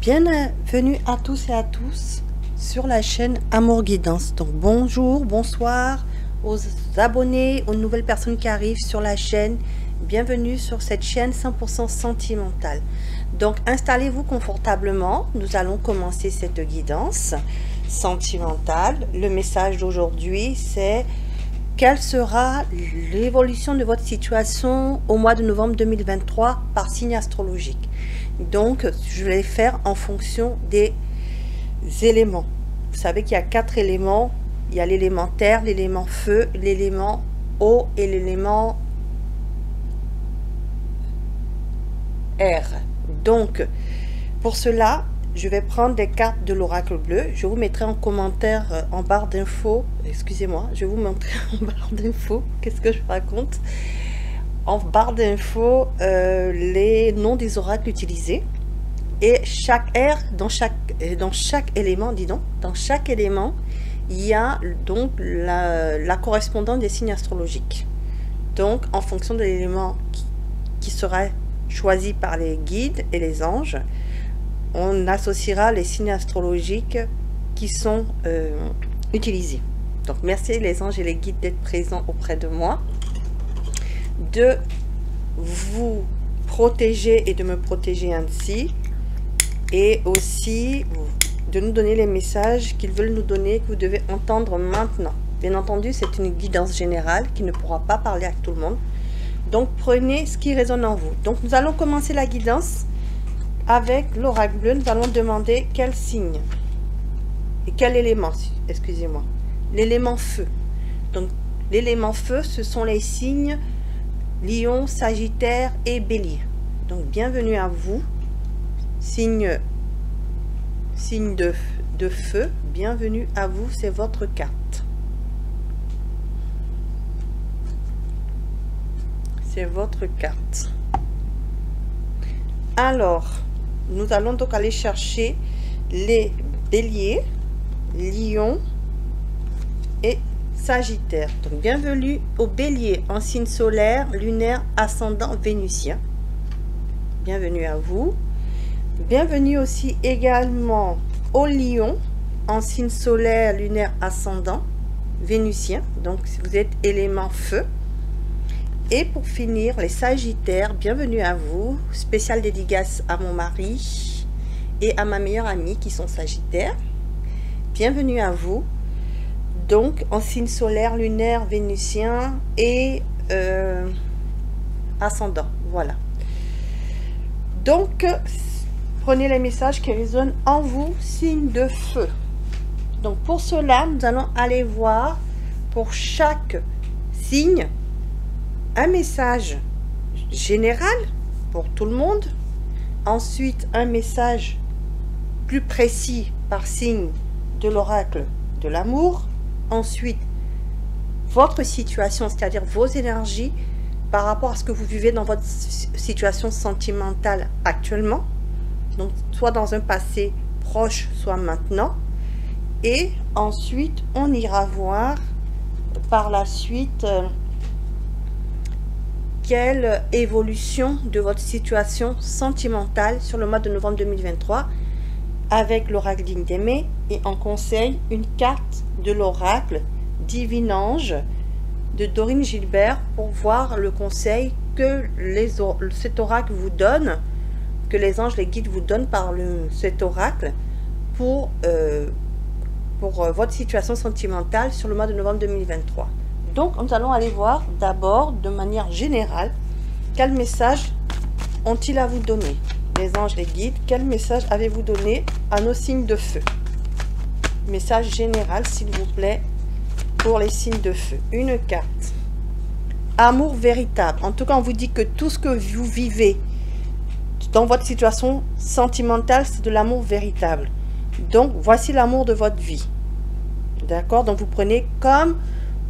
Bienvenue à tous et à tous sur la chaîne Amour Guidance. Donc bonjour, bonsoir aux abonnés, aux nouvelles personnes qui arrivent sur la chaîne. Bienvenue sur cette chaîne 100% sentimentale. Donc installez-vous confortablement, nous allons commencer cette guidance sentimentale. Le message d'aujourd'hui, c'est: quelle sera l'évolution de votre situation au mois de novembre 2023 par signe astrologique? Donc, je vais faire en fonction des éléments. Vous savez qu'il y a 4 éléments. Il y a l'élément terre, l'élément feu, l'élément eau et l'élément air. Donc, pour cela, je vais prendre des cartes de l'oracle bleu. Je vous mettrai en commentaire, en barre d'infos. Excusez-moi, je vais vous montrer en barre d'infos. Qu'est-ce que je raconte? En barre d'infos, les noms des oracles utilisés. Et chaque air, dans chaque élément, dans chaque élément, il y a donc la correspondance des signes astrologiques. Donc, en fonction de l'élément qui sera choisi par les guides et les anges, on associera les signes astrologiques qui sont utilisés. Donc, merci les anges et les guides d'être présents auprès de moi, de vous protéger et de me protéger ainsi, et aussi de nous donner les messages qu'ils veulent nous donner, que vous devez entendre maintenant. Bien entendu, c'est une guidance générale qui ne pourra pas parler à tout le monde. Donc, prenez ce qui résonne en vous. Donc, nous allons commencer la guidance avec l'oracle bleu. Nous allons demander quel signe et quel élément, excusez-moi, l'élément feu. Donc, l'élément feu, ce sont les signes Lion, Sagittaire et Bélier. Donc, bienvenue à vous, signe de feu, bienvenue à vous, c'est votre carte. C'est votre carte. Alors, nous allons donc aller chercher les Béliers, Lion et Sagittaire. Donc, bienvenue au Bélier en signe solaire, lunaire, ascendant, vénusien. Bienvenue à vous. Bienvenue aussi également au Lion en signe solaire, lunaire, ascendant, vénusien. Donc, si vous êtes élément feu. Et pour finir, les Sagittaires, bienvenue à vous. Spécial dédicace à mon mari et à ma meilleure amie qui sont Sagittaires. Bienvenue à vous. Donc, en signe solaire, lunaire, vénusien et ascendant. Voilà. Donc, prenez les messages qui résonnent en vous, signe de feu. Donc, pour cela, nous allons aller voir pour chaque signe un message général pour tout le monde. Ensuite, un message plus précis par signe de l'oracle de l'amour. Ensuite, votre situation, c'est-à-dire vos énergies par rapport à ce que vous vivez dans votre situation sentimentale actuellement. Donc, soit dans un passé proche, soit maintenant. Et ensuite, on ira voir par la suite quelle évolution de votre situation sentimentale sur le mois de novembre 2023 avec l'oracle digne d'aimer, et en conseil une carte de l'oracle Divine Ange de Dorine Gilbert pour voir le conseil que cet oracle vous donne, que les anges, les guides vous donnent par cet oracle pour votre situation sentimentale sur le mois de novembre 2023. Donc, nous allons aller voir d'abord, de manière générale, quel message ont-ils à vous donner? Les anges, les guides, quel message avez-vous donné à nos signes de feu? Message général, s'il vous plaît, pour les signes de feu. Une carte. Amour véritable. En tout cas, on vous dit que tout ce que vous vivez dans votre situation sentimentale, c'est de l'amour véritable. Donc, voici l'amour de votre vie. D'accord? Donc, vous prenez comme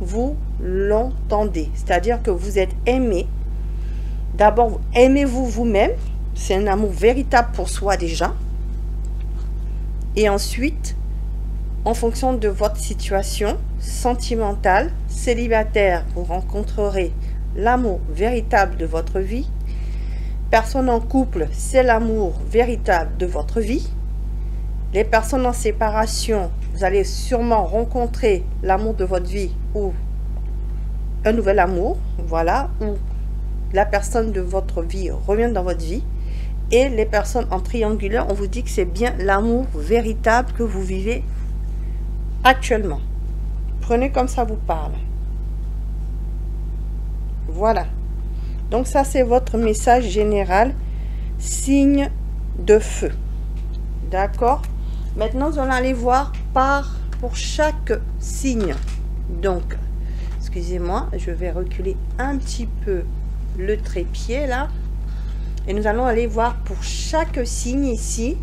vous l'entendez. C'est-à-dire que vous êtes aimé. D'abord, aimez-vous vous-même. C'est un amour véritable pour soi déjà. Et ensuite, en fonction de votre situation sentimentale, célibataire, vous rencontrerez l'amour véritable de votre vie. Personne en couple, c'est l'amour véritable de votre vie. Les personnes en séparation, vous allez sûrement rencontrer l'amour de votre vie ou un nouvel amour, voilà, ou la personne de votre vie revient dans votre vie. Et les personnes en triangulaire, on vous dit que c'est bien l'amour véritable que vous vivez actuellement. Prenez comme ça vous parle. Voilà. Donc ça, c'est votre message général, signe de feu. D'accord? Maintenant, nous allons aller voir pour chaque signe. Donc, excusez-moi, je vais reculer un petit peu le trépied là. Et nous allons aller voir pour chaque signe ici,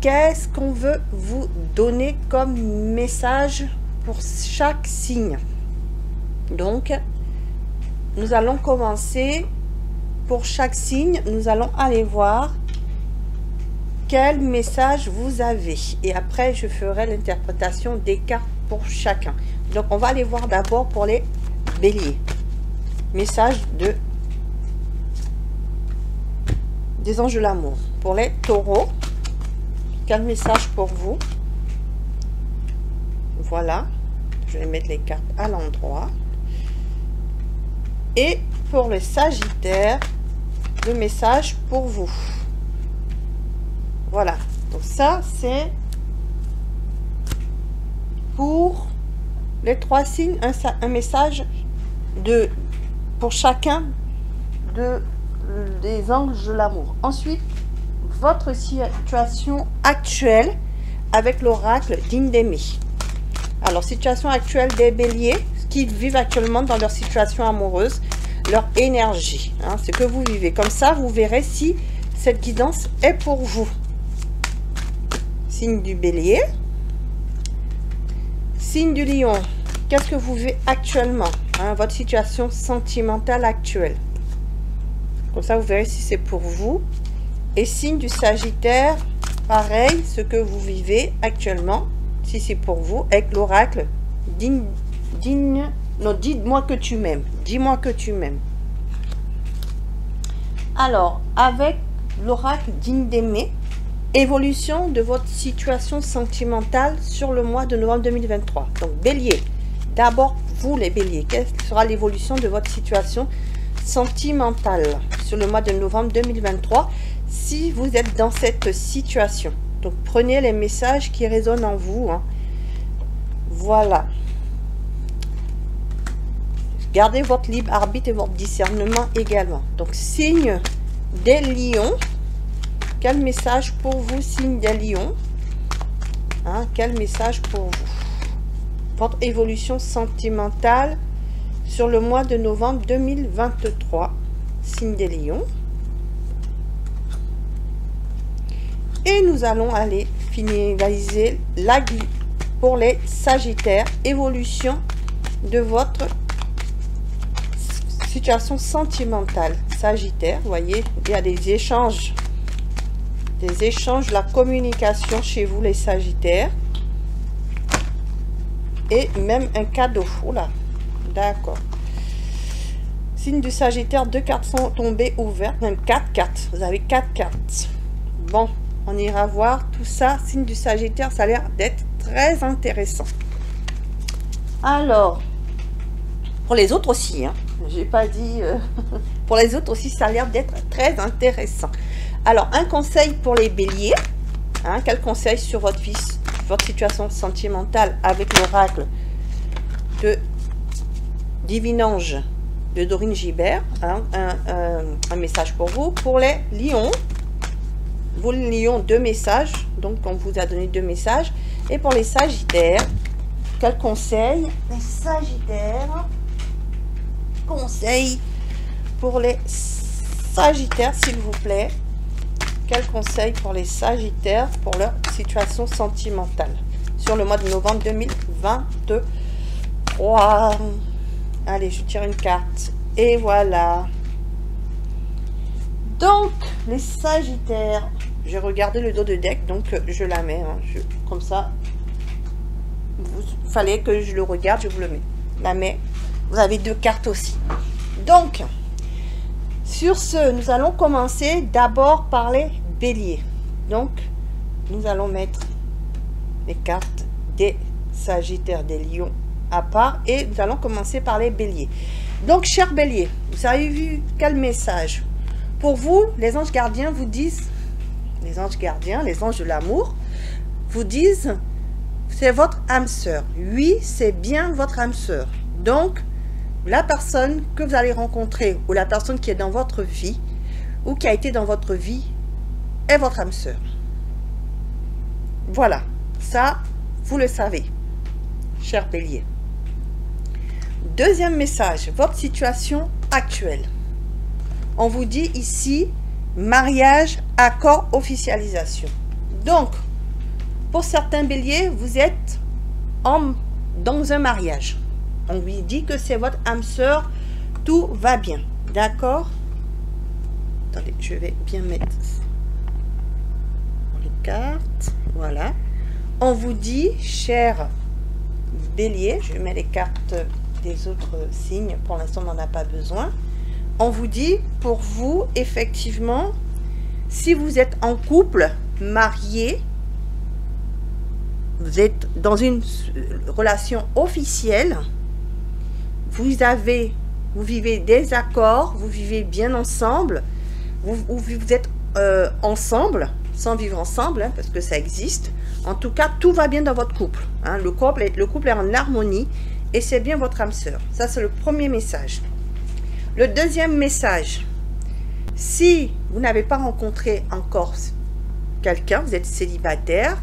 qu'est-ce qu'on veut vous donner comme message pour chaque signe. Donc, nous allons commencer pour chaque signe. Nous allons aller voir quel message vous avez. Et après, je ferai l'interprétation des cartes pour chacun. Donc, on va aller voir d'abord pour les béliers. Message des anges de l'amour. Pour les taureaux, quel message pour vous? Voilà, je vais mettre les cartes à l'endroit. Et pour les sagittaires, le message pour vous. Voilà, donc ça c'est pour les trois signes, un message pour chacun des anges de l'amour. Ensuite, votre situation actuelle avec l'oracle d'Indémé. Alors, situation actuelle des béliers, ce qu'ils vivent actuellement dans leur situation amoureuse, leur énergie, hein, ce que vous vivez. Comme ça, vous verrez si cette guidance est pour vous. Signe du bélier. Signe du lion, qu'est-ce que vous vivez actuellement, hein, votre situation sentimentale actuelle. Comme ça, vous verrez si c'est pour vous. Et signe du sagittaire, pareil, ce que vous vivez actuellement, si c'est pour vous, avec l'oracle non, dis-moi que tu m'aimes. Dis-moi que tu m'aimes. Alors, avec l'oracle d'Indémé, évolution de votre situation sentimentale sur le mois de novembre 2023. Donc, bélier. D'abord, vous les béliers, quelle sera l'évolution de votre situation sentimentale sur le mois de novembre 2023 si vous êtes dans cette situation? Donc, prenez les messages qui résonnent en vous. Hein. Voilà. Gardez votre libre arbitre et votre discernement également. Donc, signe des lions. Quel message pour vous, signe des lions? Hein, quel message pour vous? Votre évolution sentimentale sur le mois de novembre 2023. Signe des lions. Et nous allons aller finaliser la guide pour les sagittaires. Évolution de votre situation sentimentale. Sagittaire, vous voyez, il y a des échanges, la communication chez vous les sagittaires. Et même un cadeau. Oula, d'accord. Signe du sagittaire, 2 cartes sont tombées ouvertes, même 4 cartes. Vous avez 4 cartes. Bon, on ira voir tout ça. Signe du sagittaire, ça a l'air d'être très intéressant. Alors, pour les autres aussi, hein, j'ai pas dit... pour les autres aussi, ça a l'air d'être très intéressant. Alors, un conseil pour les béliers. Hein, quel conseil sur votre situation sentimentale avec l'oracle de Divine Ange de Dorine Gibert. Hein, un message pour vous. Pour les lions, vous les lions, 2 messages. Donc, on vous a donné 2 messages. Et pour les sagittaires, quel conseil? Les sagittaires, conseil pour les sagittaires, s'il vous plaît. Quel conseil pour les sagittaires pour leur situation sentimentale sur le mois de novembre 2023? Allez, je tire une carte. Et voilà. Donc, les sagittaires, j'ai regardé le dos de deck, donc je la mets. Hein, comme ça, il fallait que je le regarde, je vous le mets. La mets. Vous avez 2 cartes aussi. Donc, sur ce, nous allons commencer d'abord par les béliers. Donc, nous allons mettre les cartes des Sagittaires, des Lions à part, et nous allons commencer par les Béliers. Donc, chers Béliers, vous avez vu quel message? Pour vous, les anges gardiens vous disent, les anges gardiens, les anges de l'amour, vous disent, c'est votre âme sœur. Oui, c'est bien votre âme sœur. Donc, la personne que vous allez rencontrer, ou la personne qui est dans votre vie, ou qui a été dans votre vie, est votre âme sœur. Voilà, ça, vous le savez, cher Bélier. Deuxième message, votre situation actuelle. On vous dit ici, mariage, accord, officialisation. Donc, pour certains Béliers, vous êtes dans un mariage. On lui dit que c'est votre âme sœur, tout va bien. D'accord? Attendez, je vais bien mettre les cartes. Voilà. On vous dit, cher Bélier, je mets les cartes des autres signes, pour l'instant on n'en a pas besoin. On vous dit, pour vous, effectivement, si vous êtes en couple, marié, vous êtes dans une relation officielle, vous vivez des accords, vous vivez bien ensemble, vous êtes ensemble, sans vivre ensemble, hein, parce que ça existe. En tout cas, tout va bien dans votre couple. Hein. Le couple est en harmonie et c'est bien votre âme sœur. Ça, c'est le premier message. Le deuxième message, si vous n'avez pas rencontré encore quelqu'un, vous êtes célibataire,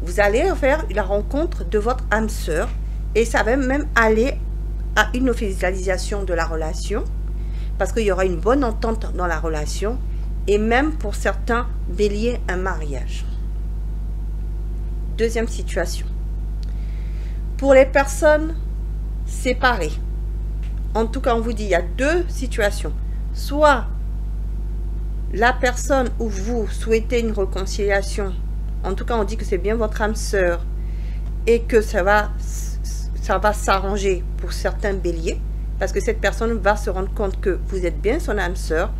vous allez faire la rencontre de votre âme sœur et ça va même aller à une officialisation de la relation parce qu'il y aura une bonne entente dans la relation et même pour certains Béliers, un mariage. Deuxième situation. Pour les personnes séparées, en tout cas on vous dit il y a deux situations. Soit la personne où vous souhaitez une réconciliation, en tout cas on dit que c'est bien votre âme sœur et que ça va s'arranger pour certains Béliers parce que cette personne va se rendre compte que vous êtes bien son âme sœur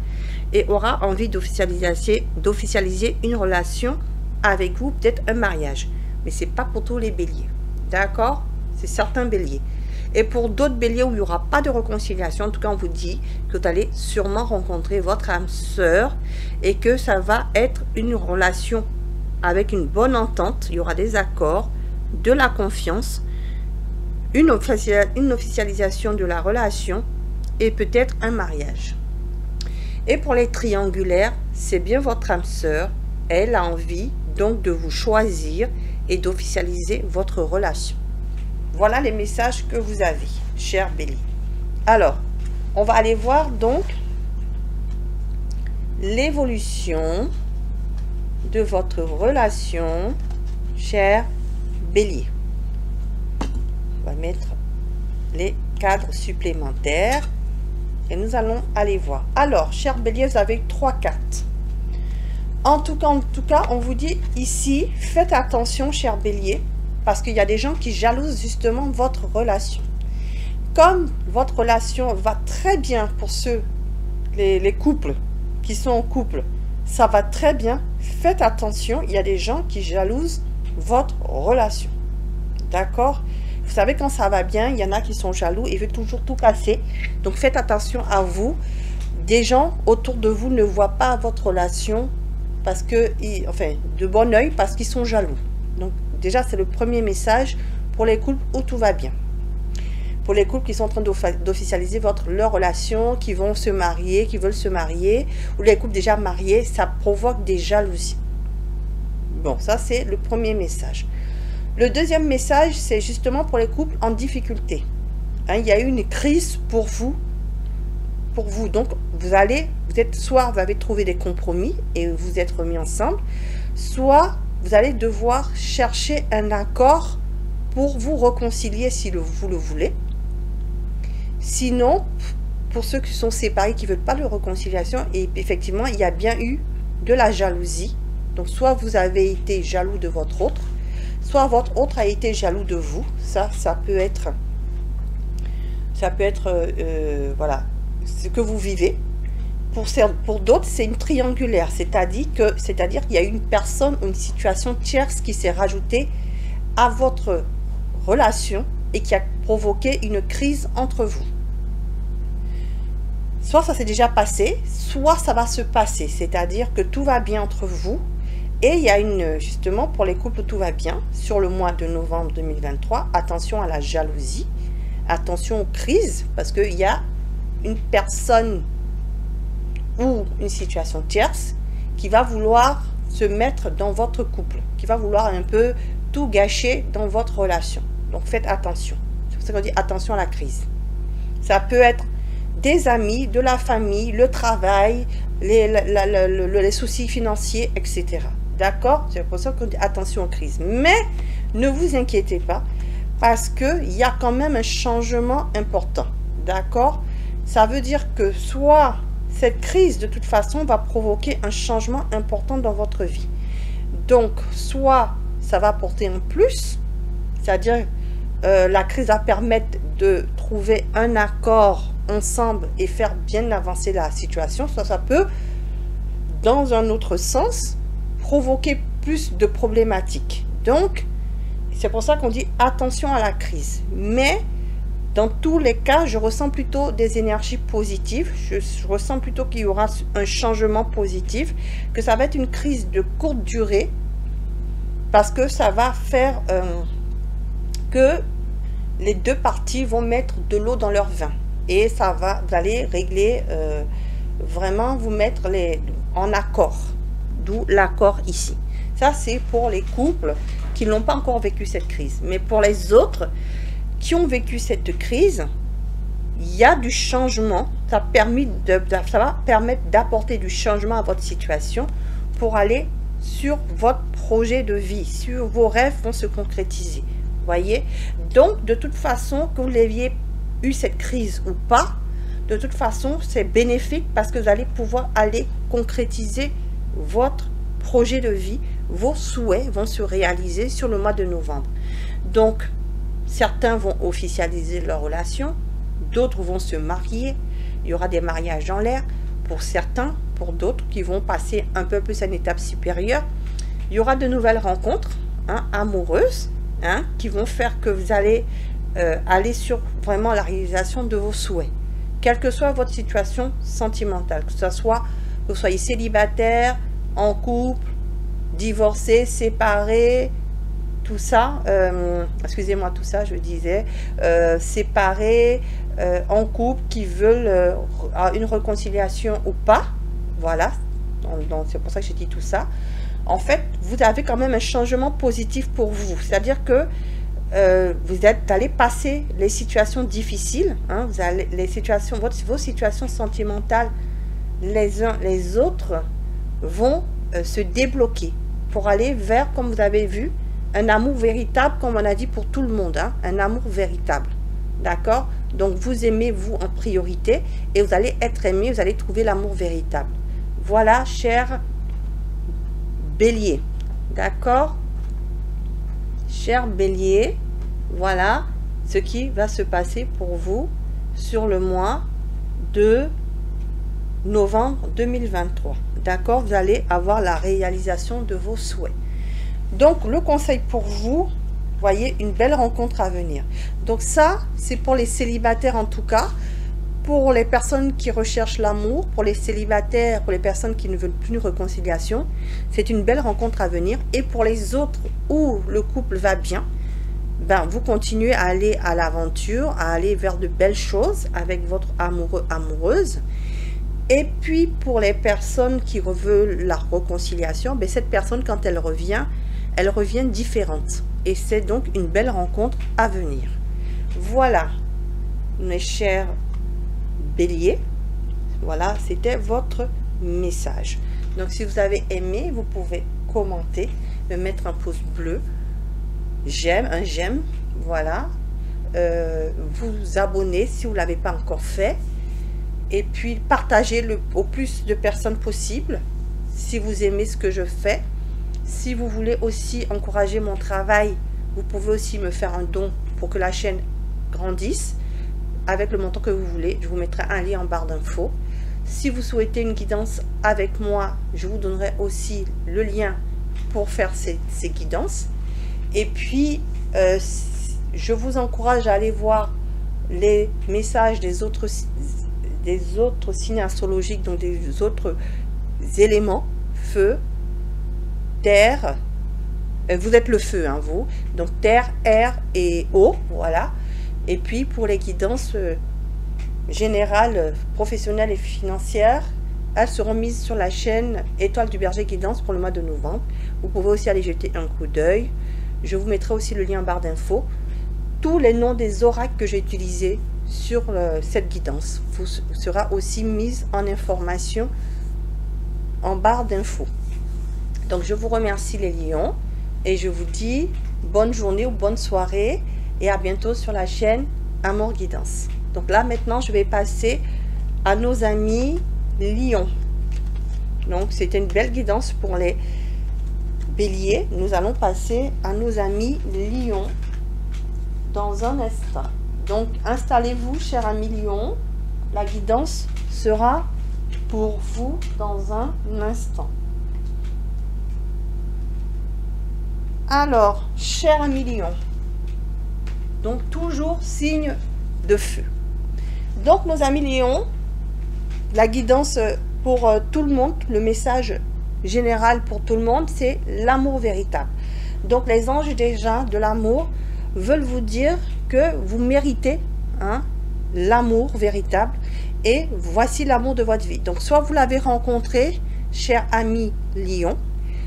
et aura envie d'officialiser une relation avec vous, peut-être un mariage. Mais ce n'est pas pour tous les Béliers. D'accord? C'est certains Béliers. Et pour d'autres Béliers où il n'y aura pas de réconciliation, en tout cas on vous dit que vous allez sûrement rencontrer votre âme sœur et que ça va être une relation avec une bonne entente. Il y aura des accords, de la confiance, une officialisation de la relation et peut-être un mariage. Et pour les triangulaires, c'est bien votre âme sœur. Elle a envie donc de vous choisir et d'officialiser votre relation. Voilà les messages que vous avez, cher Bélier. Alors, on va aller voir donc l'évolution de votre relation, cher Bélier. On va mettre les cadres supplémentaires et nous allons aller voir. Alors, cher Bélier, vous avez 3 cartes. En tout cas, on vous dit ici, faites attention, cher Bélier, parce qu'il y a des gens qui jalousent justement votre relation. Comme votre relation va très bien pour les couples qui sont en couple, ça va très bien, faites attention, il y a des gens qui jalousent votre relation. D'accord? Vous savez, quand ça va bien, il y en a qui sont jaloux et veulent toujours tout casser. Donc, faites attention à vous. Des gens autour de vous ne voient pas votre relation parce que, enfin, de bon oeil parce qu'ils sont jaloux. Donc, déjà, c'est le premier message pour les couples où tout va bien. Pour les couples qui sont en train d'officialiser leur relation, qui vont se marier, qui veulent se marier, ou les couples déjà mariés, ça provoque des jalousies. Bon, ça, c'est le premier message. Le deuxième message, c'est justement pour les couples en difficulté. Hein, il y a eu une crise pour vous. Donc, soit vous avez trouvé des compromis et vous êtes remis ensemble, soit vous allez devoir chercher un accord pour vous réconcilier si vous le voulez. Sinon, pour ceux qui sont séparés, qui ne veulent pas de réconciliation, et effectivement, il y a bien eu de la jalousie. Donc, soit vous avez été jaloux de votre autre, soit votre autre a été jaloux de vous. Ça peut être voilà, ce que vous vivez. Pour d'autres, c'est une triangulaire, c'est-à-dire qu'il y a une personne ou une situation tierce qui s'est rajoutée à votre relation et qui a provoqué une crise entre vous. Soit ça s'est déjà passé, soit ça va se passer, c'est-à-dire que tout va bien entre vous. Et il y a justement, pour les couples, tout va bien. Sur le mois de novembre 2023, attention à la jalousie, attention aux crises, parce qu'il y a une personne ou une situation tierce qui va vouloir se mettre dans votre couple, qui va vouloir un peu tout gâcher dans votre relation. Donc faites attention. C'est pour ça qu'on dit attention à la crise. Ça peut être des amis, de la famille, le travail, les soucis financiers, etc. D'accord? C'est pour ça qu'on dit attention aux crises. Mais ne vous inquiétez pas, parce qu'il y a quand même un changement important. D'accord? Ça veut dire que soit cette crise, de toute façon, va provoquer un changement important dans votre vie. Donc, soit ça va apporter un plus, c'est-à-dire la crise va permettre de trouver un accord ensemble et faire bien avancer la situation, soit ça peut, dans un autre sens, provoquer plus de problématiques. Donc, c'est pour ça qu'on dit attention à la crise. Mais, dans tous les cas, je ressens plutôt des énergies positives. Je ressens plutôt qu'il y aura un changement positif, que ça va être une crise de courte durée, parce que ça va faire que les deux parties vont mettre de l'eau dans leur vin. Et ça va, vous allez régler, vraiment vous mettre en accord. D'où l'accord ici. Ça, c'est pour les couples qui n'ont pas encore vécu cette crise. Mais pour les autres qui ont vécu cette crise, il y a du changement. Ça va permettre d'apporter du changement à votre situation pour aller sur votre projet de vie, sur vos rêves vont se concrétiser. Voyez? Donc, de toute façon, que vous l'ayez eu cette crise ou pas, de toute façon, c'est bénéfique parce que vous allez pouvoir aller concrétiser votre projet de vie. Vos souhaits vont se réaliser sur le mois de novembre. Donc, certains vont officialiser leur relation, d'autres vont se marier. Il y aura des mariages en l'air pour certains, pour d'autres qui vont passer un peu plus à une étape supérieure. Il y aura de nouvelles rencontres amoureuses qui vont faire que vous allez aller sur vraiment la réalisation de vos souhaits. Quelle que soit votre situation sentimentale, que ce soit que vous soyez célibataire, en couple, divorcé, séparé, tout ça, excusez-moi, tout ça, je disais, séparés, en couple, qui veulent une réconciliation ou pas, voilà, donc c'est pour ça que j'ai dit tout ça. En fait, vous avez quand même un changement positif pour vous, c'est-à-dire que vous allez passer les situations difficiles, vous allez, vos situations sentimentales, les uns les autres vont se débloquer pour aller vers, comme vous avez vu, un amour véritable, comme on a dit pour tout le monde, un amour véritable. D'accord? Donc, vous aimez vous en priorité et vous allez être aimé, vous allez trouver l'amour véritable. Voilà, cher Bélier. D'accord? Cher Bélier, voilà ce qui va se passer pour vous sur le mois de novembre 2023. D'accord? Vous allez avoir la réalisation de vos souhaits. Donc, le conseil pour vous, voyez, une belle rencontre à venir. Donc ça, c'est pour les célibataires en tout cas. Pour les personnes qui recherchent l'amour, pour les célibataires, pour les personnes qui ne veulent plus une réconciliation, c'est une belle rencontre à venir. Et pour les autres où le couple va bien, ben, vous continuez à aller à l'aventure, à aller vers de belles choses avec votre amoureux, amoureuse. Et puis, pour les personnes qui veulent la réconciliation, ben, cette personne, quand elle revient différente. Et c'est donc une belle rencontre à venir. Voilà, mes chers Bélier, voilà, c'était votre message. Donc, si vous avez aimé, vous pouvez commenter, me mettre un pouce bleu, j'aime, un j'aime, voilà. Vous abonner si vous ne l'avez pas encore fait. Et puis, partagez au plus de personnes possible si vous aimez ce que je fais. Si vous voulez aussi encourager mon travail, vous pouvez aussi me faire un don pour que la chaîne grandisse avec le montant que vous voulez. Je vous mettrai un lien en barre d'infos. Si vous souhaitez une guidance avec moi, je vous donnerai aussi le lien pour faire ces guidances. Et puis, je vous encourage à aller voir les messages des autres signes astrologiques, donc des autres éléments, feu, terre, vous êtes le feu, hein, vous, donc terre, air et eau, voilà. Et puis pour les guidances générales, professionnelles et financières, elles seront mises sur la chaîne Étoile du Berger Guidance pour le mois de novembre. Vous pouvez aussi aller jeter un coup d'œil. Je vous mettrai aussi le lien en barre d'infos. Tous les noms des oracles que j'ai utilisés sur cette guidance sera aussi mise en information en barre d'infos. Donc je vous remercie les lions et je vous dis bonne journée ou bonne soirée et à bientôt sur la chaîne Amour Guidance. Donc là maintenant je vais passer à nos amis lions. Donc c'était une belle guidance pour les béliers. Nous allons passer à nos amis lions dans un instant. Donc installez-vous chers amis lions, la guidance sera pour vous dans un instant. Alors chers amis lions, donc toujours signe de feu. Donc nos amis lions, la guidance pour tout le monde, le message général pour tout le monde, c'est l'amour véritable. Donc les anges déjà de l'amour veulent vous dire que vous méritez l'amour véritable et voici l'amour de votre vie. Donc soit vous l'avez rencontré, cher ami lion,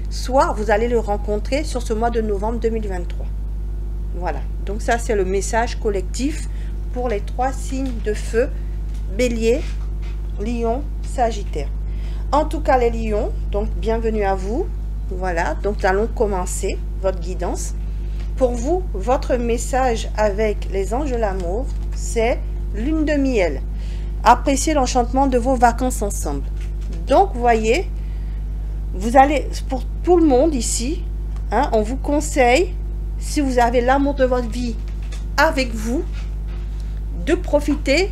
soit vous allez le rencontrer sur ce mois de novembre 2023. Voilà, donc ça c'est le message collectif pour les 3 signes de feu, bélier, lion, sagittaire. En tout cas les lions, donc bienvenue à vous. Voilà, donc nous allons commencer votre guidance. Pour vous, votre message avec les anges de l'amour, c'est lune de miel. Appréciez l'enchantement de vos vacances ensemble. Donc, vous voyez, vous allez, pour tout le monde ici, on vous conseille, si vous avez l'amour de votre vie avec vous, de profiter,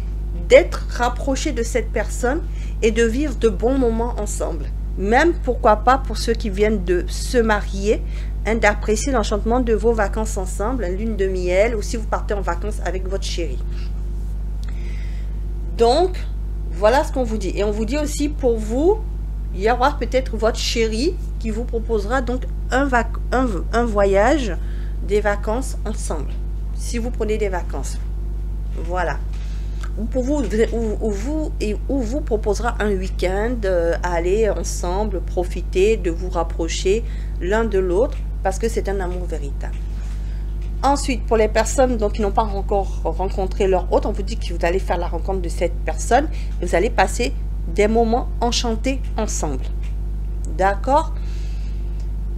d'être rapproché de cette personne et de vivre de bons moments ensemble. Même, pourquoi pas, pour ceux qui viennent de se marier, d'apprécier l'enchantement de vos vacances ensemble, lune de miel, ou si vous partez en vacances avec votre chéri. Donc, voilà ce qu'on vous dit. Et on vous dit aussi, pour vous, il y aura peut-être votre chéri qui vous proposera donc un voyage, des vacances ensemble, si vous prenez des vacances. Voilà. Pour vous, ou vous proposera un week-end à aller ensemble, profiter, de vous rapprocher l'un de l'autre, parce que c'est un amour véritable. Ensuite, pour les personnes donc, qui n'ont pas encore rencontré leur hôte, on vous dit que vous allez faire la rencontre de cette personne et vous allez passer des moments enchantés ensemble. D'accord?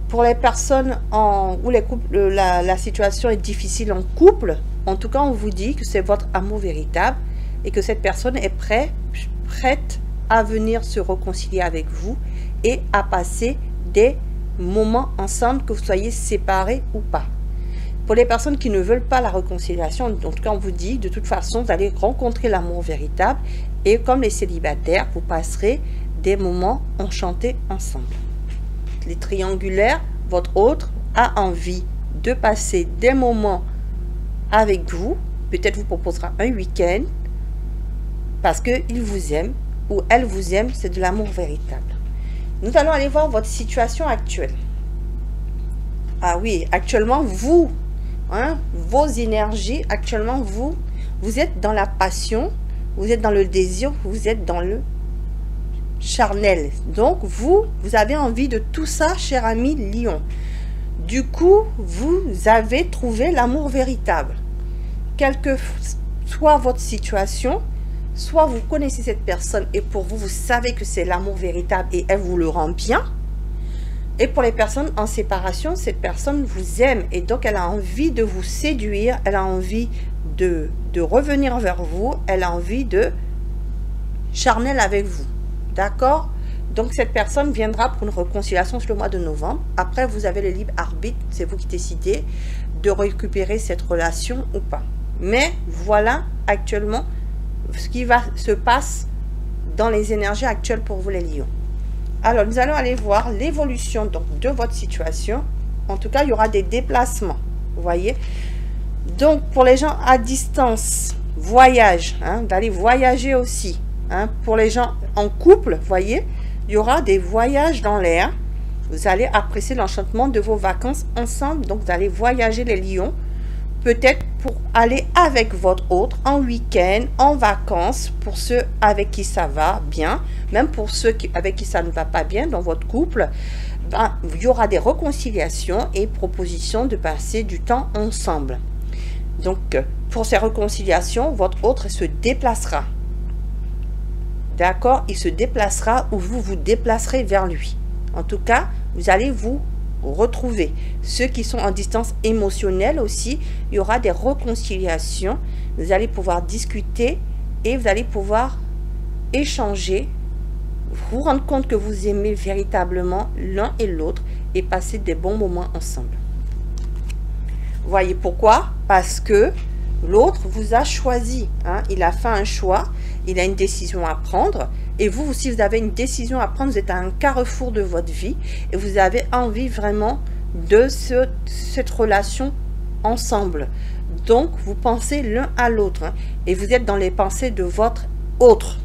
Pour les personnes où les couples, la situation est difficile en couple, en tout cas, on vous dit que c'est votre amour véritable et que cette personne est prête à venir se réconcilier avec vous et à passer des moments ensemble, que vous soyez séparés ou pas. Pour les personnes qui ne veulent pas la réconciliation, en tout cas on vous dit de toute façon vous allez rencontrer l'amour véritable et comme les célibataires vous passerez des moments enchantés ensemble. Les triangulaires, votre autre a envie de passer des moments avec vous, peut-être vous proposera un week-end parce qu'il vous aime ou elle vous aime, c'est de l'amour véritable. Nous allons aller voir votre situation actuelle. Ah oui, actuellement, vous, vos énergies, actuellement, vous êtes dans la passion, vous êtes dans le désir, vous êtes dans le charnel. Donc, vous avez envie de tout ça, cher ami lion. Du coup, vous avez trouvé l'amour véritable. Quelle que soit votre situation, soit vous connaissez cette personne et pour vous, vous savez que c'est l'amour véritable et elle vous le rend bien. Et pour les personnes en séparation, cette personne vous aime et donc elle a envie de vous séduire, elle a envie de revenir vers vous, elle a envie de charnel avec vous. D'accord? Donc cette personne viendra pour une réconciliation sur le mois de novembre. Après, vous avez le libre arbitre, c'est vous qui décidez de récupérer cette relation ou pas. Mais voilà actuellement ce qui se passe dans les énergies actuelles pour vous les lions. Alors, nous allons aller voir l'évolution donc de votre situation. En tout cas, il y aura des déplacements, vous voyez. Donc, pour les gens à distance, voyage, hein, d'aller voyager aussi. Hein, pour les gens en couple, vous voyez, il y aura des voyages dans l'air. Vous allez apprécier l'enchantement de vos vacances ensemble. Donc, vous allez voyager les lions. Peut-être pour aller avec votre autre en week-end, en vacances, pour ceux avec qui ça va bien, même pour ceux avec qui ça ne va pas bien dans votre couple, ben, il y aura des réconciliations et propositions de passer du temps ensemble. Donc, pour ces réconciliations, votre autre se déplacera. D'accord? Il se déplacera ou vous vous déplacerez vers lui. En tout cas, vous allez vous retrouver. Ceux qui sont en distance émotionnelle aussi, il y aura des réconciliations. Vous allez pouvoir discuter et vous allez pouvoir échanger, vous rendre compte que vous aimez véritablement l'un et l'autre et passer des bons moments ensemble. Voyez pourquoi? Parce que l'autre vous a choisi, hein? Il a fait un choix, il a une décision à prendre. Et vous aussi, vous avez une décision à prendre, vous êtes à un carrefour de votre vie et vous avez envie vraiment de cette relation ensemble. Donc, vous pensez l'un à l'autre, hein, et vous êtes dans les pensées de votre autre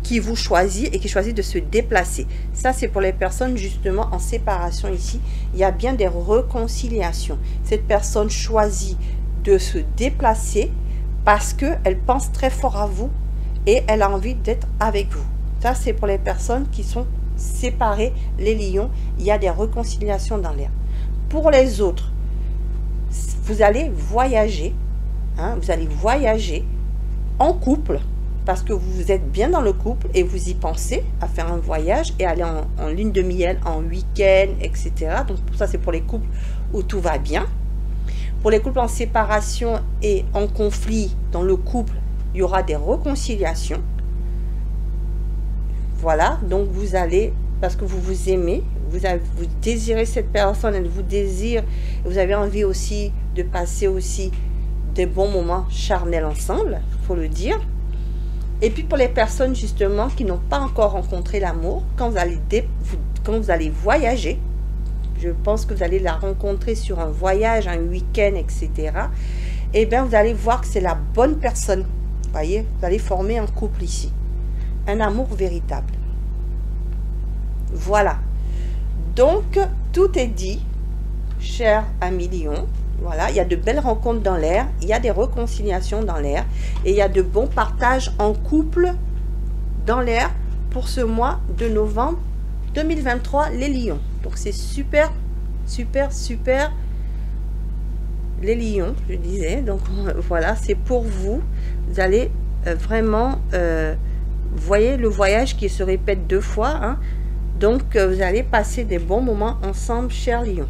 qui vous choisit et qui choisit de se déplacer. Ça, c'est pour les personnes justement en séparation ici. Il y a bien des réconciliations. Cette personne choisit de se déplacer parce qu'elle pense très fort à vous et elle a envie d'être avec vous. Ça, c'est pour les personnes qui sont séparées, les lions. Il y a des réconciliations dans l'air. Pour les autres, vous allez voyager. Hein, vous allez voyager en couple parce que vous êtes bien dans le couple et vous y pensez à faire un voyage et aller en lune de miel, en week-end, etc. Donc, ça, c'est pour les couples où tout va bien. Pour les couples en séparation et en conflit dans le couple, il y aura des réconciliations. Voilà, donc vous allez, parce que vous vous aimez, vous désirez cette personne, elle vous désire, vous avez envie aussi de passer aussi des bons moments charnels ensemble, il faut le dire. Et puis pour les personnes justement qui n'ont pas encore rencontré l'amour, quand vous allez voyager, je pense que vous allez la rencontrer sur un voyage, un week-end, etc. Et bien vous allez voir que c'est la bonne personne, vous voyez, vous allez former un couple ici. Un amour véritable. Voilà. Donc, tout est dit, cher ami lion. Voilà, il y a de belles rencontres dans l'air, il y a des réconciliations dans l'air et il y a de bons partages en couple dans l'air pour ce mois de novembre 2023, les lions. Donc, c'est super, super, super. Les lions, je disais. Donc, voilà, c'est pour vous. Vous allez vraiment... vous voyez le voyage qui se répète 2 fois, hein? Donc vous allez passer des bons moments ensemble, chers lions.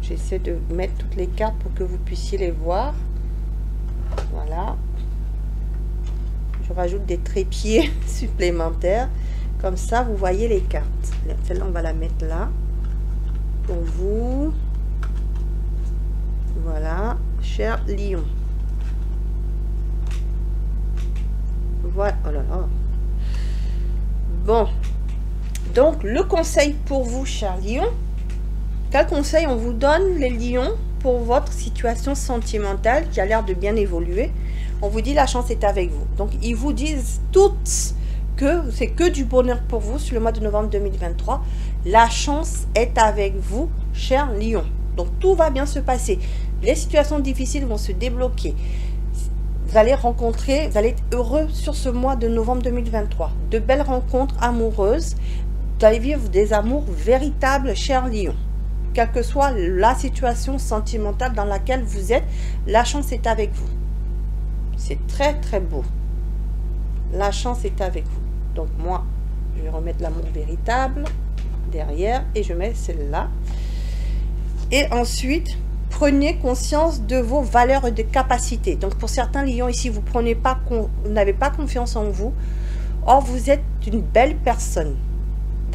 J'essaie de mettre toutes les cartes pour que vous puissiez les voir. Voilà. Je rajoute des trépieds supplémentaires. Comme ça, vous voyez les cartes. Celle-là, on va la mettre là. Pour vous. Voilà, chers lions. Voilà, oh là là. Bon, donc le conseil pour vous, chers lions. Quel conseil on vous donne, les lions, pour votre situation sentimentale qui a l'air de bien évoluer? On vous dit la chance est avec vous. Donc, ils vous disent toutes que c'est que du bonheur pour vous sur le mois de novembre 2023. La chance est avec vous, chers lions. Donc, tout va bien se passer. Les situations difficiles vont se débloquer. Vous allez rencontrer, vous allez être heureux sur ce mois de novembre 2023. De belles rencontres amoureuses. Vous allez vivre des amours véritables, chers lions. Quelle que soit la situation sentimentale dans laquelle vous êtes, la chance est avec vous. C'est très, très beau. La chance est avec vous. Donc, moi, je vais remettre l'amour véritable derrière et je mets celle-là. Et ensuite... prenez conscience de vos valeurs et de capacités. Donc, pour certains lions ici, vous n'avez pas confiance en vous. Or, vous êtes une belle personne.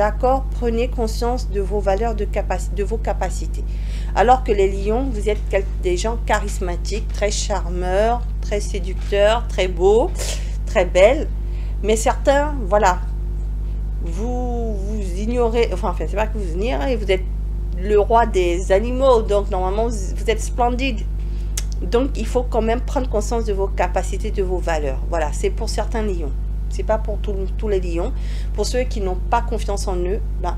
D'accord? Prenez conscience de vos valeurs, de vos capacités. Alors que les lions, vous êtes des gens charismatiques, très charmeurs, très séducteurs, très beaux, très belles. Mais certains, voilà, vous ignorez, enfin, c'est pas que vous ignorez, vous êtes le roi des animaux, donc normalement, vous êtes splendide. Donc, il faut quand même prendre conscience de vos capacités, de vos valeurs. Voilà, c'est pour certains lions. C'est pas pour tous les lions. Pour ceux qui n'ont pas confiance en eux, ben,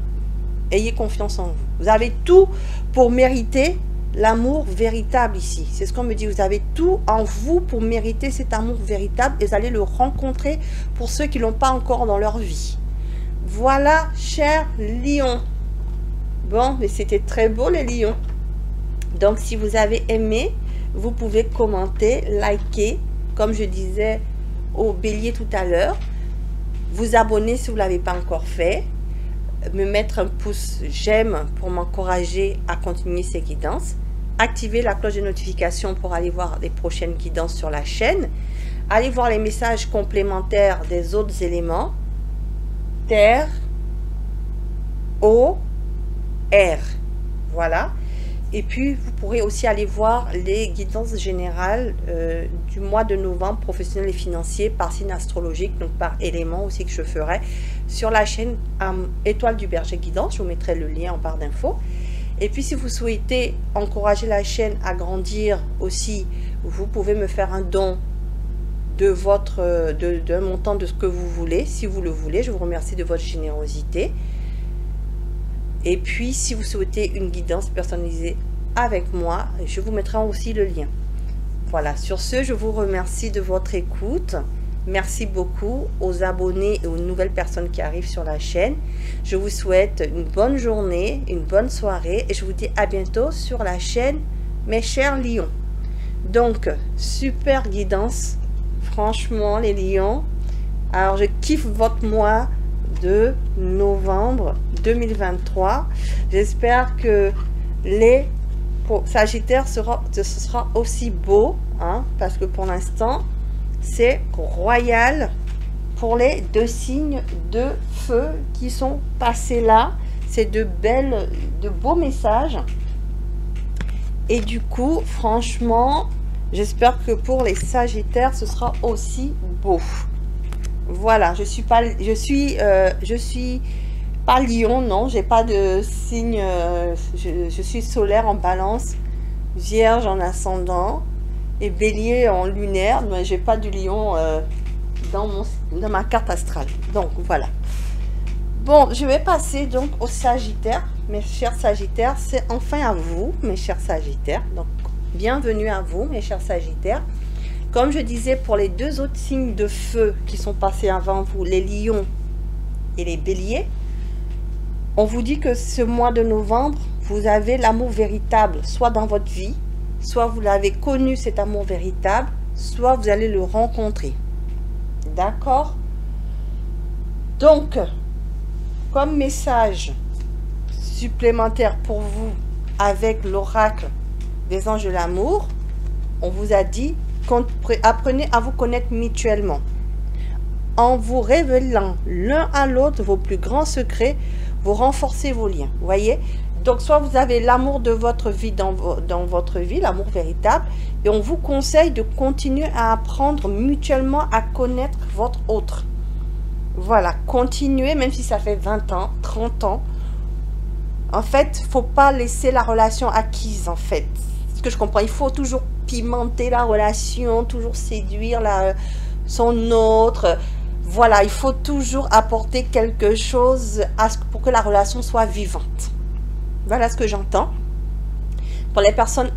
ayez confiance en vous. Vous avez tout pour mériter l'amour véritable ici. C'est ce qu'on me dit. Vous avez tout en vous pour mériter cet amour véritable et vous allez le rencontrer pour ceux qui ne l'ont pas encore dans leur vie. Voilà, chers lions. Bon, mais c'était très beau les lions. Donc, si vous avez aimé, vous pouvez commenter, liker, comme je disais au bélier tout à l'heure. Vous abonner si vous ne l'avez pas encore fait. Me mettre un pouce j'aime pour m'encourager à continuer ces guidances. Activer la cloche de notification pour aller voir les prochaines guidances sur la chaîne. Allez voir les messages complémentaires des autres éléments. Terre, eau, air. Voilà. Et puis, vous pourrez aussi aller voir les guidances générales du mois de novembre, professionnel et financier, par signe astrologique, donc par élément aussi que je ferai sur la chaîne Étoile du Berger Guidance. Je vous mettrai le lien en barre d'infos. Et puis, si vous souhaitez encourager la chaîne à grandir aussi, vous pouvez me faire un don d'un montant de ce que vous voulez, si vous le voulez. Je vous remercie de votre générosité. Et puis, si vous souhaitez une guidance personnalisée avec moi, je vous mettrai aussi le lien. Voilà, sur ce, je vous remercie de votre écoute. Merci beaucoup aux abonnés et aux nouvelles personnes qui arrivent sur la chaîne. Je vous souhaite une bonne journée, une bonne soirée et je vous dis à bientôt sur la chaîne, mes chers lions. Donc, super guidance, franchement, les lions. Alors, je kiffe votre mois de novembre 2023. J'espère que les Sagittaires ce sera aussi beau, hein, parce que pour l'instant c'est royal pour les deux signes de feu qui sont passés là. C'est de beaux messages et du coup franchement j'espère que pour les Sagittaires ce sera aussi beau. Voilà, je suis pas lion, non, j'ai pas de signe, je suis solaire en balance, vierge en ascendant et bélier en lunaire, mais j'ai pas du lion dans ma carte astrale. Donc voilà. Bon, je vais passer donc aux Sagittaires, mes chers Sagittaires, c'est enfin à vous, mes chers Sagittaires. Donc bienvenue à vous, mes chers Sagittaires. Comme je disais pour les deux autres signes de feu qui sont passés avant vous, les lions et les béliers, on vous dit que ce mois de novembre, vous avez l'amour véritable, soit dans votre vie, soit vous l'avez connu cet amour véritable, soit vous allez le rencontrer. D'accord? Donc, comme message supplémentaire pour vous avec l'oracle des anges de l'amour, on vous a dit: apprenez à vous connaître mutuellement. En vous révélant l'un à l'autre vos plus grands secrets, vous renforcez vos liens. Vous voyez? Donc, soit vous avez l'amour de votre vie dans votre vie, l'amour véritable, et on vous conseille de continuer à apprendre mutuellement à connaître votre autre. Voilà, continuez, même si ça fait 20 ans, 30 ans. En fait, il ne faut pas laisser la relation acquise, en fait. Ce que je comprends, il faut toujours pimenter la relation, toujours séduire son autre. Voilà, il faut toujours apporter quelque chose pour que la relation soit vivante. Voilà ce que j'entends. Pour les personnes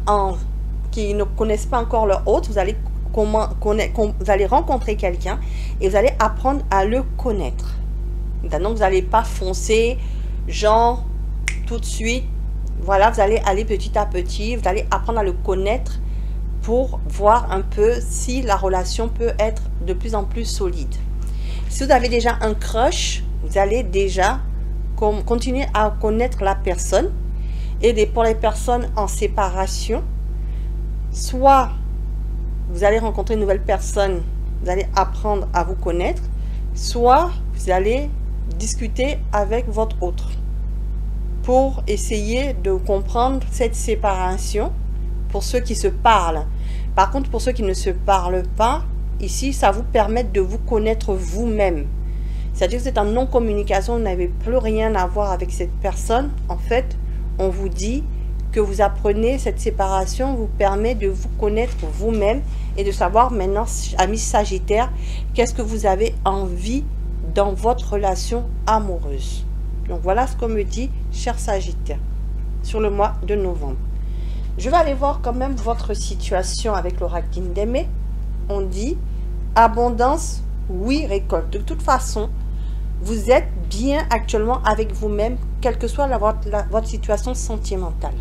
qui ne connaissent pas encore leur hôte, vous allez rencontrer quelqu'un et vous allez apprendre à le connaître. Donc, vous n'allez pas foncer, genre, tout de suite. Voilà, vous allez aller petit à petit, vous allez apprendre à le connaître pour voir un peu si la relation peut être de plus en plus solide. Si vous avez déjà un crush, vous allez déjà continuer à connaître la personne. Et pour les personnes en séparation, soit vous allez rencontrer une nouvelle personne, vous allez apprendre à vous connaître, soit vous allez discuter avec votre autre pour essayer de comprendre cette séparation pour ceux qui se parlent. Par contre, pour ceux qui ne se parlent pas, ici, ça vous permet de vous connaître vous-même. C'est-à-dire que c'est en non-communication, vous n'avez plus rien à voir avec cette personne. En fait, on vous dit que vous apprenez cette séparation, vous permet de vous connaître vous-même et de savoir maintenant, amis Sagittaire, qu'est-ce que vous avez envie dans votre relation amoureuse. Donc voilà ce qu'on me dit, cher Sagittaire, sur le mois de novembre. Je vais aller voir quand même votre situation avec l'oracle d'Indemé. On dit abondance, oui, récolte. De toute façon, vous êtes bien actuellement avec vous-même, quelle que soit votre situation sentimentale.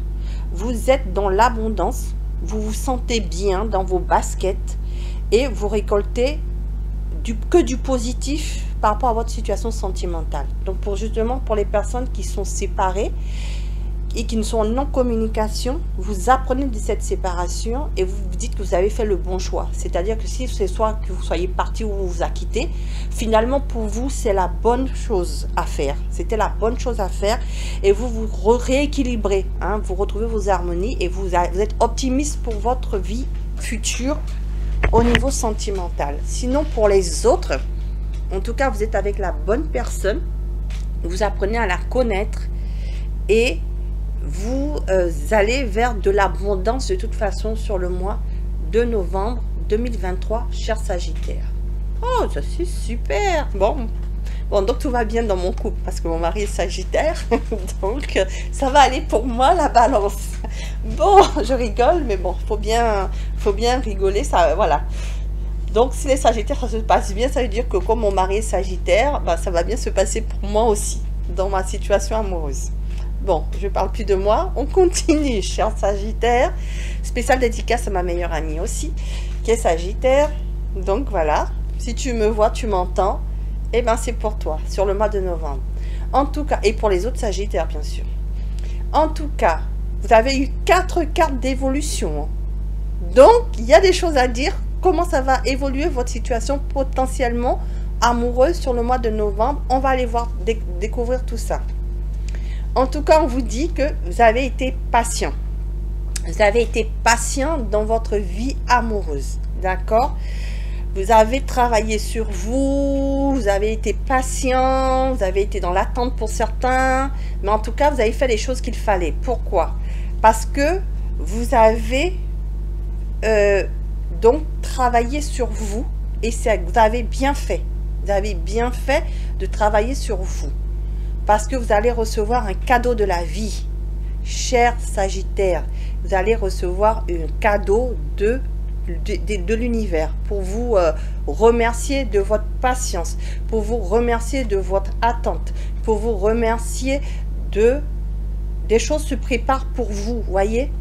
Vous êtes dans l'abondance, vous vous sentez bien dans vos baskets et vous récoltez que du positif par rapport à votre situation sentimentale. Donc justement pour les personnes qui sont séparées et qui ne sont en non-communication, vous apprenez de cette séparation et vous vous dites que vous avez fait le bon choix. C'est-à-dire que si c'est soit que vous soyez parti ou vous vous acquittez, finalement pour vous c'est la bonne chose à faire. C'était la bonne chose à faire et vous vous rééquilibrez, hein, vous retrouvez vos harmonies et vous êtes optimiste pour votre vie future au niveau sentimental. Sinon pour les autres, en tout cas vous êtes avec la bonne personne, vous apprenez à la connaître et vous allez vers de l'abondance de toute façon sur le mois de novembre 2023, cher Sagittaire. Oh, ça c'est super. Bon, donc tout va bien dans mon couple parce que mon mari est Sagittaire. Donc, ça va aller pour moi la balance. Bon, je rigole, mais bon, faut bien rigoler, ça, voilà. Donc, si les Sagittaires, ça se passe bien, ça veut dire que comme mon mari est Sagittaire, bah, ça va bien se passer pour moi aussi, dans ma situation amoureuse. Bon, je ne parle plus de moi. On continue, cher Sagittaire. Spécial dédicace à ma meilleure amie aussi, qui est Sagittaire. Donc voilà, si tu me vois, tu m'entends, eh bien c'est pour toi, sur le mois de novembre. En tout cas, et pour les autres Sagittaires, bien sûr. En tout cas, vous avez eu 4 cartes d'évolution. Donc, il y a des choses à dire. Comment ça va évoluer votre situation potentiellement amoureuse sur le mois de novembre? On va aller voir, découvrir tout ça. En tout cas, on vous dit que vous avez été patient. Vous avez été patient dans votre vie amoureuse. D'accord? Vous avez travaillé sur vous, vous avez été patient, vous avez été dans l'attente pour certains. Mais en tout cas, vous avez fait les choses qu'il fallait. Pourquoi? Parce que vous avez donc travaillé sur vous et vous avez bien fait. Vous avez bien fait de travailler sur vous. Parce que vous allez recevoir un cadeau de la vie. Cher Sagittaire, vous allez recevoir un cadeau de l'univers pour vous remercier de votre patience, pour vous remercier de votre attente, pour vous remercier des choses se préparent pour vous, voyez,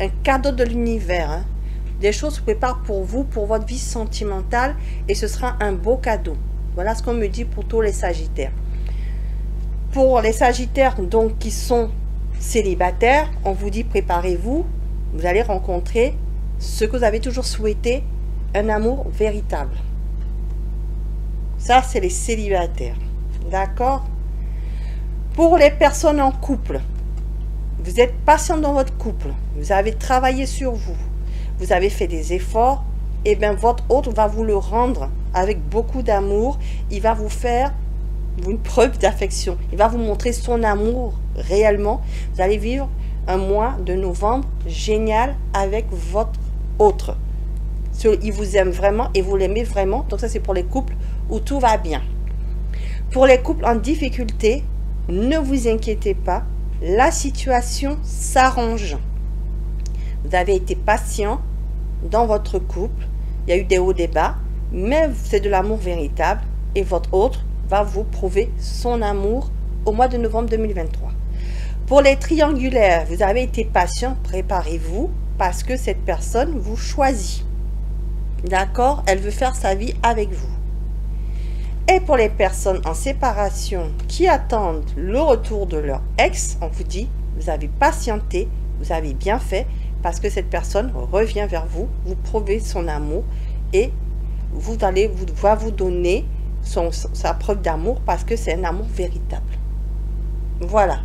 un cadeau de l'univers, hein. Des choses se préparent pour vous, pour votre vie sentimentale et ce sera un beau cadeau. Voilà ce qu'on me dit pour tous les Sagittaires. Pour les Sagittaires donc qui sont célibataires, on vous dit préparez-vous, vous allez rencontrer ce que vous avez toujours souhaité, un amour véritable. Ça, c'est les célibataires. D'accord? Pour les personnes en couple, vous êtes patient dans votre couple, vous avez travaillé sur vous, vous avez fait des efforts, et bien votre autre va vous le rendre avec beaucoup d'amour, il va vous faire une preuve d'affection, il va vous montrer son amour réellement. Vous allez vivre un mois de novembre génial avec votre autre. Il vous aime vraiment et vous l'aimez vraiment. Donc ça c'est pour les couples où tout va bien. Pour les couples en difficulté, ne vous inquiétez pas, la situation s'arrange. Vous avez été patient dans votre couple, il y a eu des hauts, des bas, mais c'est de l'amour véritable et votre autre va vous prouver son amour au mois de novembre 2023. Pour les triangulaires, vous avez été patient, préparez-vous parce que cette personne vous choisit. D'accord? Elle veut faire sa vie avec vous. Et pour les personnes en séparation qui attendent le retour de leur ex, on vous dit, vous avez patienté, vous avez bien fait parce que cette personne revient vers vous, vous prouvez son amour et va vous donner sa preuve d'amour parce que c'est un amour véritable. Voilà.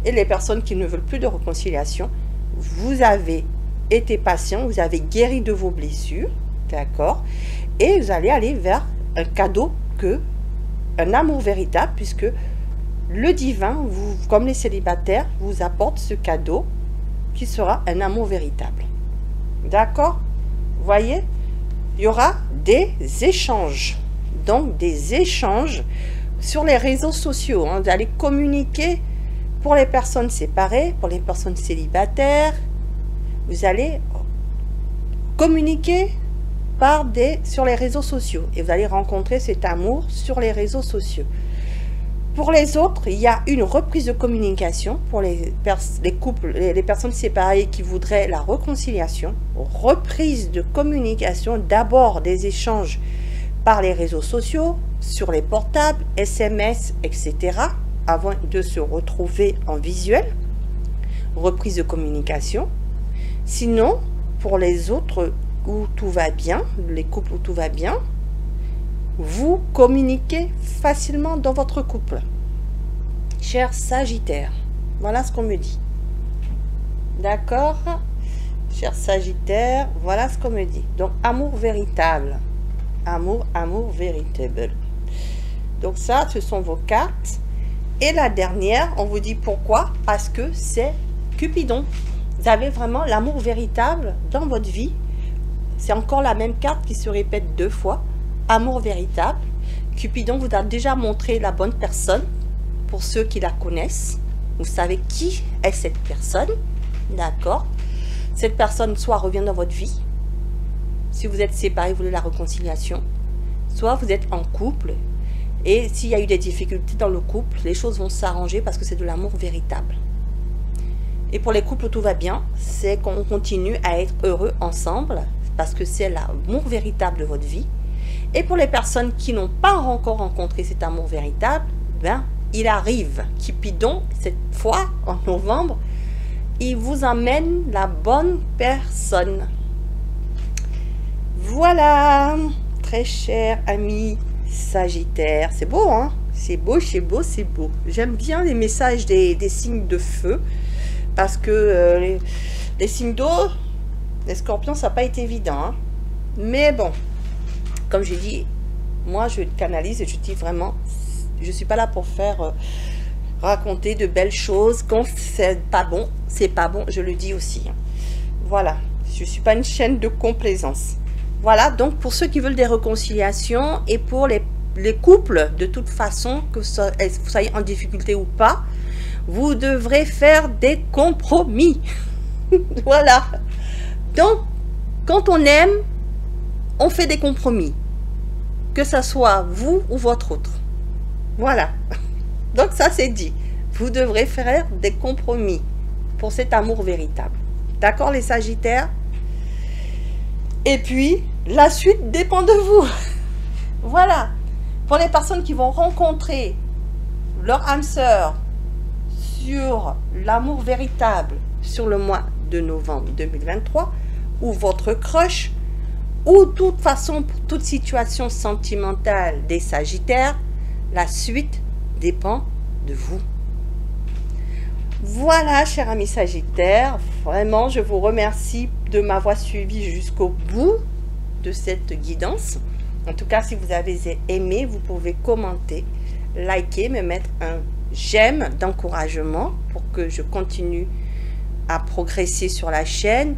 Et les personnes qui ne veulent plus de réconciliation, vous avez été patient, vous avez guéri de vos blessures, d'accord? Et vous allez aller vers un cadeau un amour véritable, puisque le divin, vous, comme les célibataires, vous apporte ce cadeau qui sera un amour véritable. D'accord? Voyez? Il y aura des échanges. Donc, des échanges sur les réseaux sociaux. Hein. Vous allez communiquer pour les personnes séparées, pour les personnes célibataires. Vous allez communiquer sur les réseaux sociaux. Et vous allez rencontrer cet amour sur les réseaux sociaux. Pour les autres, il y a une reprise de communication pour les couples, les personnes séparées qui voudraient la réconciliation. Reprise de communication, d'abord des échanges par les réseaux sociaux, sur les portables, SMS, etc. avant de se retrouver en visuel. Reprise de communication. Sinon, pour les autres où tout va bien, les couples où tout va bien, vous communiquez facilement dans votre couple. Cher Sagittaire, voilà ce qu'on me dit. D'accord? Cher Sagittaire, voilà ce qu'on me dit. Donc, amour véritable. Amour véritable. Donc ça, ce sont vos cartes. Et la dernière, on vous dit pourquoi? Parce que c'est Cupidon. Vous avez vraiment l'amour véritable dans votre vie. C'est encore la même carte qui se répète 2 fois. Amour véritable. Cupidon vous a déjà montré la bonne personne. Pour ceux qui la connaissent, vous savez qui est cette personne. D'accord? Cette personne soit revient dans votre vie. Si vous êtes séparés, vous voulez la réconciliation. Soit vous êtes en couple. Et s'il y a eu des difficultés dans le couple, les choses vont s'arranger parce que c'est de l'amour véritable. Et pour les couples où tout va bien, c'est qu'on continue à être heureux ensemble parce que c'est l'amour véritable de votre vie. Et pour les personnes qui n'ont pas encore rencontré cet amour véritable, ben, il arrive. Cupidon, cette fois, en novembre, il vous emmène la bonne personne. Voilà, très cher ami Sagittaire. C'est beau, hein? C'est beau, c'est beau, c'est beau. J'aime bien les messages des signes de feu parce que les signes d'eau, les scorpions, ça n'a pas été évident. Hein? Mais bon, comme j'ai dit, moi je canalise et je dis vraiment, je ne suis pas là pour faire raconter de belles choses. Quand c'est pas bon, je le dis aussi. Hein. Voilà, je ne suis pas une chaîne de complaisance. Voilà, donc pour ceux qui veulent des réconciliations et pour les couples, de toute façon, que vous soyez en difficulté ou pas, vous devrez faire des compromis. Voilà. Donc, quand on aime, on fait des compromis. Que ce soit vous ou votre autre. Voilà. Donc ça, c'est dit. Vous devrez faire des compromis pour cet amour véritable. D'accord, les Sagittaires? Et puis, la suite dépend de vous. Voilà. Pour les personnes qui vont rencontrer leur âme sœur sur l'amour véritable sur le mois de novembre 2023, ou votre crush, ou de toute façon, pour toute situation sentimentale des Sagittaires, la suite dépend de vous. Voilà, cher ami Sagittaire, vraiment, je vous remercie de m'avoir suivi jusqu'au bout de cette guidance. En tout cas, si vous avez aimé, vous pouvez commenter, liker, me mettre un j'aime d'encouragement pour que je continue à progresser sur la chaîne,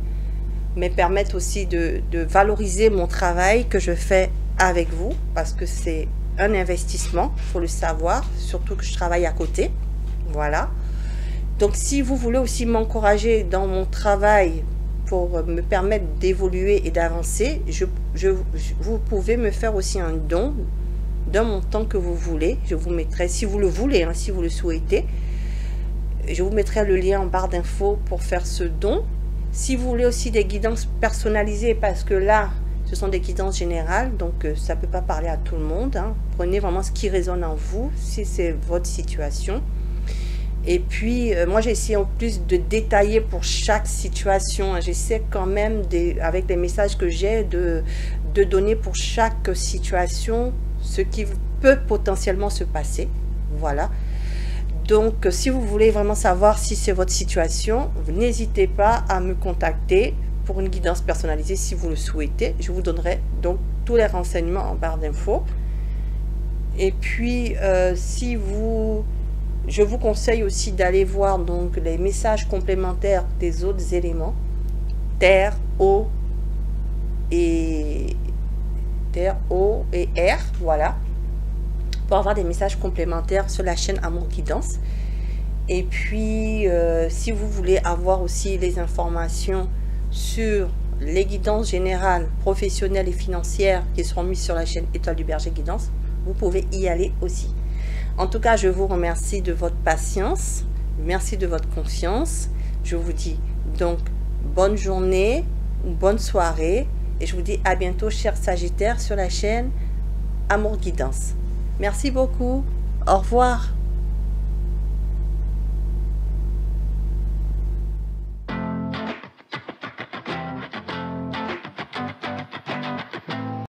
mais permettre aussi de valoriser mon travail que je fais avec vous, parce que c'est un investissement, il faut le savoir, surtout que je travaille à côté. Voilà. Donc, si vous voulez aussi m'encourager dans mon travail pour me permettre d'évoluer et d'avancer, vous pouvez me faire aussi un don d'un montant que vous voulez. Je vous mettrai, si vous le voulez, hein, si vous le souhaitez, je vous mettrai le lien en barre d'infos pour faire ce don. Si vous voulez aussi des guidances personnalisées, parce que là, ce sont des guidances générales, donc ça ne peut pas parler à tout le monde. Hein. Prenez vraiment ce qui résonne en vous, si c'est votre situation. Et puis, moi, j'ai essayé en plus de détailler pour chaque situation. Hein. J'essaie quand même, avec les messages que j'ai, de donner pour chaque situation ce qui peut potentiellement se passer. Voilà. Donc, si vous voulez vraiment savoir si c'est votre situation, n'hésitez pas à me contacter pour une guidance personnalisée si vous le souhaitez. Je vous donnerai donc tous les renseignements en barre d'infos. Et puis, je vous conseille aussi d'aller voir donc les messages complémentaires des autres éléments, terre, eau et air, voilà, pour avoir des messages complémentaires sur la chaîne Amour Guidance. Et puis, si vous voulez avoir aussi les informations sur les guidances générales, professionnelles et financières qui seront mises sur la chaîne Étoile du Berger Guidance, vous pouvez y aller aussi. En tout cas, je vous remercie de votre patience, merci de votre confiance. Je vous dis donc bonne journée, bonne soirée et je vous dis à bientôt, chers Sagittaires, sur la chaîne Amour Guidance. Merci beaucoup, au revoir.